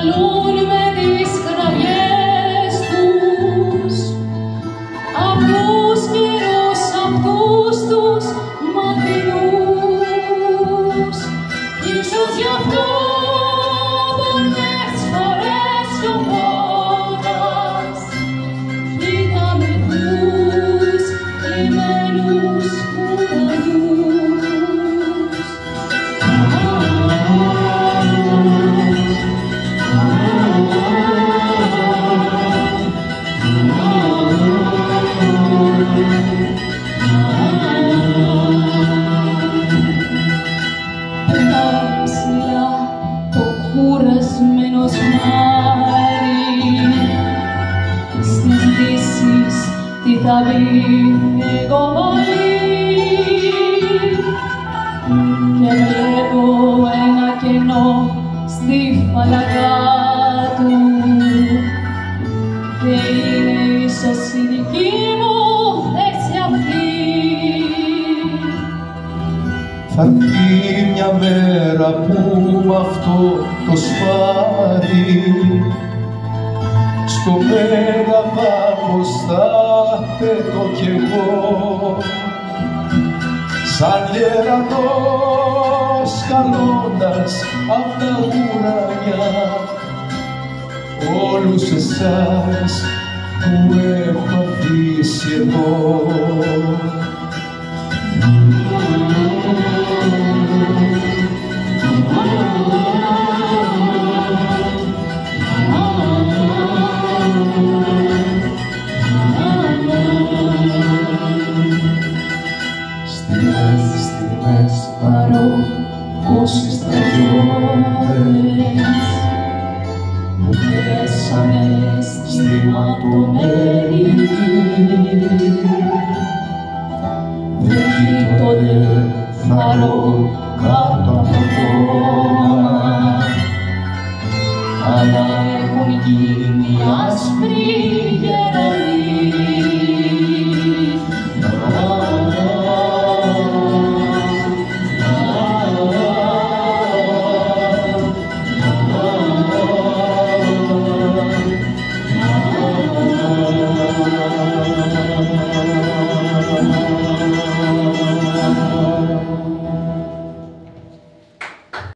καλούν με τις κραυγές τους απ' τους καιρούς, απ' τους μακρινούς. Ίσως γι' αυτό πολλές φορές κι ο πόδας κοίταμε τους λιμένους ουρανούς. Πετάει ψηλά το κουρασμένος μάρι στις δύσεις τι θα πει εγώ πάλι και βλέπω ένα κενό στη φαλακά του και είναι ίσως η δική μου θέση αυτή. Θα έρθει μια μέρα που μ' αυτό το σπάρι στο μέγα βάθος θα πέτω κι εγώ σαν γερανός καλώντας απ' τα ουρανιά όλους εσάς που έχω αφήσει εγώ. Στιγμές παρώ όσοι στρατιώτες μου πέσανε στιγματωμένοι δεν κοιτώνε θαρώ κάτω από το κόμμα αλλά έχουν γίνει άσπροι